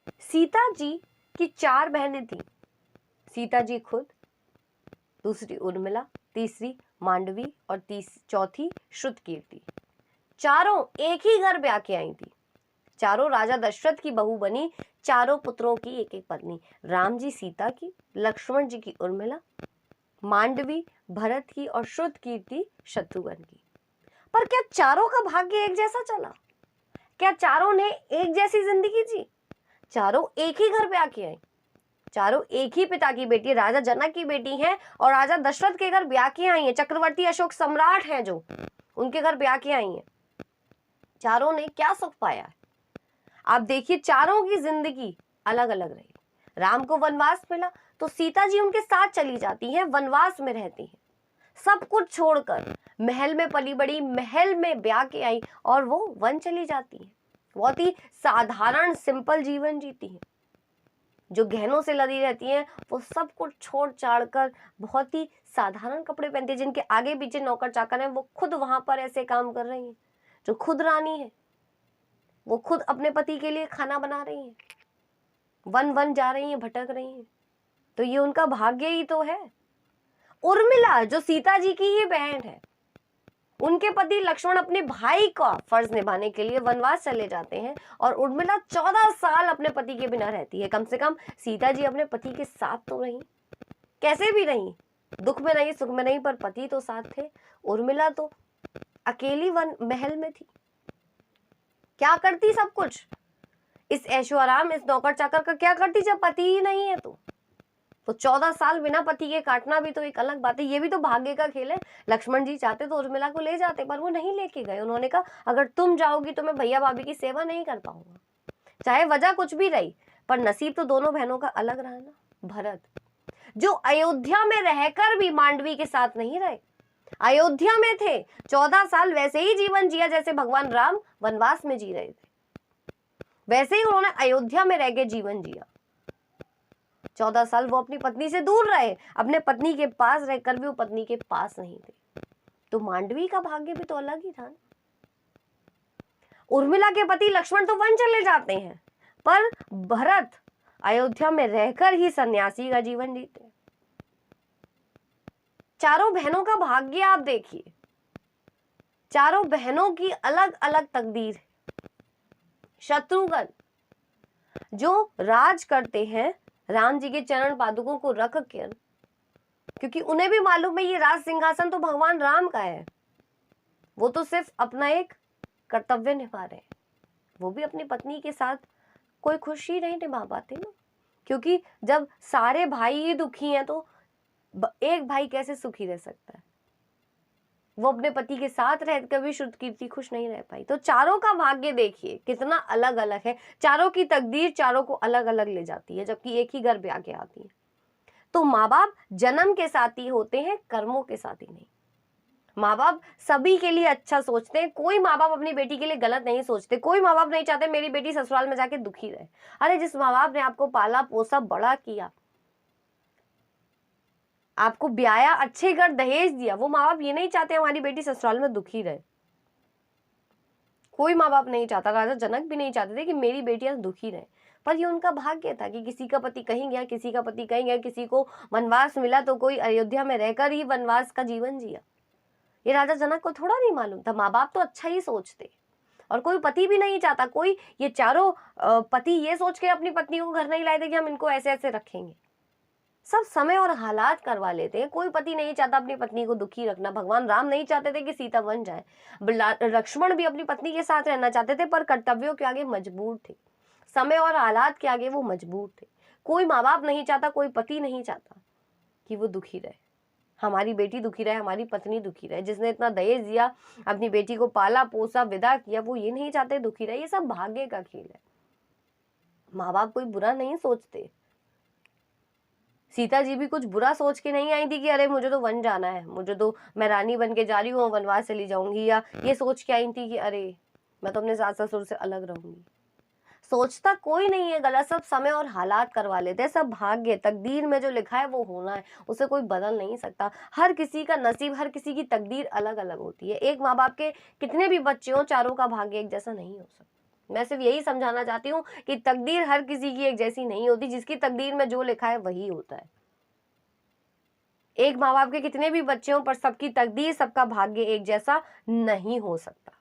सीता जी की 4 बहनें थीं। सीता जी खुद, दूसरी उर्मिला, तीसरी मांडवी और चौथी श्रुतकीर्ति। चारों एक ही घर ब्याह के आई थी। चारों राजा दशरथ की बहू बनी। चारों पुत्रों की एक एक पत्नी, राम जी सीता की, लक्ष्मण जी की उर्मिला, मांडवी भरत की और श्रुतकीर्ति शत्रुघ्न की। पर क्या चारों का भाग्य एक जैसा चला? क्या चारों ने एक जैसी जिंदगी जी? चारों एक ही घर ब्याह के आई। चारों एक ही पिता की बेटी, राजा जनक की बेटी हैं और राजा दशरथ के घर ब्याह के आई हैं। चक्रवर्ती अशोक सम्राट हैं जो, उनके घर ब्याह के आई हैं। चारों ने क्या सुख पाया है? आप देखिए, चारों की जिंदगी अलग अलग रही। राम को वनवास मिला तो सीता जी उनके साथ चली जाती हैं, वनवास में रहती हैं, सब कुछ छोड़कर। महल में पली बड़ी, महल में ब्याह के आई और वो वन चली जाती हैं। बहुत ही साधारण सिंपल जीवन जीती हैं। जो गहनों से लदी रहती हैं वो सब कुछ छोड़ छाड़ कर बहुत ही साधारण कपड़े पहनती हैं। जिनके आगे पीछे नौकर चाकर हैं वो खुद वहां पर ऐसे काम कर रही हैं। जो खुद रानी है वो खुद अपने पति के लिए खाना बना रही हैं, वन वन जा रही हैं, भटक रही हैं। तो ये उनका भाग्य ही तो है। उर्मिला जो सीता जी की ही बहन है, उनके पति लक्ष्मण अपने भाई का फर्ज निभाने के लिए वनवास चले जाते हैं और उर्मिला 14 साल अपने पति के बिना रहती है। कम से कम सीता जी अपने पति के साथ तो रही, कैसे भी रही, दुख में रही सुख में नहीं, पर पति तो साथ थे। उर्मिला तो अकेली वन महल में थी। क्या करती? सब कुछ इस ऐशो आराम, इस नौकर चाकर का क्या करती जब पति ही नहीं है? तो 14 साल बिना पति के काटना भी तो एक अलग बात है। ये भी तो भाग्य का खेल है। लक्ष्मण जी चाहते तो उर्मिला को ले जाते, पर वो नहीं लेके गए। उन्होंने कहा अगर तुम जाओगी तो मैं भैया भाभी की सेवा नहीं कर पाऊंगा। चाहे वजह कुछ भी रही, पर नसीब तो दोनों बहनों का अलग रहा ना। भरत जो अयोध्या में रहकर भी मांडवी के साथ नहीं रहे, अयोध्या में थे, 14 साल वैसे ही जीवन जिया जैसे भगवान राम वनवास में जी रहे थे, वैसे ही उन्होंने अयोध्या में रह के जीवन जिया। 14 साल वो अपनी पत्नी से दूर रहे, अपने पत्नी के पास रहकर भी वो पत्नी के पास नहीं थे। तो मांडवी का भाग्य भी तो अलग ही था ना। उर्मिला के पति लक्ष्मण तो वन चले जाते हैं, पर भरत अयोध्या में रहकर ही सन्यासी का जीवन जीते। चारों बहनों का भाग्य आप देखिए, चारों बहनों की अलग अलग तकदीर है। शत्रुघ्न जो राज करते हैं राम जी के चरण पादुकों को रख कर, क्योंकि उन्हें भी मालूम है ये राज सिंहासन तो भगवान राम का है। वो तो सिर्फ अपना एक कर्तव्य निभा रहे हैं। वो भी अपनी पत्नी के साथ कोई खुशी नहीं निभा पाते ना, क्योंकि जब सारे भाई ही दुखी हैं तो एक भाई कैसे सुखी रह सकता है? वो अपने पति के साथ रहकर भी श्रुतकीर्ति खुश नहीं रह पाई। तो चारों का भाग्य देखिए कितना अलग अलग है। चारों की तकदीर चारों को अलग अलग ले जाती है, जबकि एक ही घर ब्याह के आती है। तो माँ बाप जन्म के साथी होते हैं, कर्मों के साथी नहीं। माँ बाप सभी के लिए अच्छा सोचते हैं। कोई माँ बाप अपनी बेटी के लिए गलत नहीं सोचते। कोई माँ बाप नहीं चाहते मेरी बेटी ससुराल में जाके दुखी रहे। अरे जिस माँ बाप ने आपको पाला पोसा बड़ा किया, आपको ब्याया, अच्छे घर दहेज दिया, वो माँ बाप ये नहीं चाहते हमारी बेटी ससुराल में दुखी रहे। कोई माँ बाप नहीं चाहता। राजा जनक भी नहीं चाहते थे कि मेरी बेटियां दुखी रहे, पर ये उनका भाग्य था कि किसी का पति कहीं गया, किसी का पति कहीं गया, किसी को वनवास मिला तो कोई अयोध्या में रहकर ही वनवास का जीवन जिया। ये राजा जनक को थोड़ा नहीं मालूम था। माँ बाप तो अच्छा ही सोचते, और कोई पति भी नहीं चाहता। कोई ये चारों पति ये सोच के अपनी पत्नी को घर नहीं लाए थे कि हम इनको ऐसे ऐसे रखेंगे। सब समय और हालात करवा लेते हैं। कोई पति नहीं चाहता अपनी पत्नी को दुखी रखना। भगवान राम नहीं चाहते थे कि सीता वन जाए। लक्ष्मण भी अपनी पत्नी के साथ रहना चाहते थे, पर कर्तव्यों के आगे मजबूर थे। समय और हालात के आगे वो मजबूर थे। कोई माँ बाप नहीं चाहता, कोई पति नहीं चाहता कि वो दुखी रहे, हमारी बेटी दुखी रहे, हमारी पत्नी दुखी रहे। जिसने इतना दहेज दिया, अपनी बेटी को पाला पोसा विदा किया, वो ये नहीं चाहते दुखी रहे। ये सब भाग्य का खेल है। माँ बाप कोई बुरा नहीं सोचते। सीता जी भी कुछ बुरा सोच के नहीं आई थी कि अरे मुझे तो वन जाना है, मुझे तो, मैं रानी बन के जा रही हूँ, वनवास चली जाऊंगी, या ये सोच के आई थी कि अरे मैं तो अपने सास ससुर से अलग रहूंगी। सोचता कोई नहीं है गलत, सब समय और हालात करवा लेते हैं। सब भाग्य तकदीर में जो लिखा है वो होना है, उसे कोई बदल नहीं सकता। हर किसी का नसीब, हर किसी की तकदीर अलग अलग होती है। एक माँ बाप के कितने भी बच्चे हों, चारों का भाग्य एक जैसा नहीं हो सकता। मैं सिर्फ यही समझाना चाहती हूँ कि तकदीर हर किसी की एक जैसी नहीं होती, जिसकी तकदीर में जो लिखा है वही होता है। एक माँ बाप के कितने भी बच्चे हों, पर सबकी तकदीर, सबका भाग्य एक जैसा नहीं हो सकता।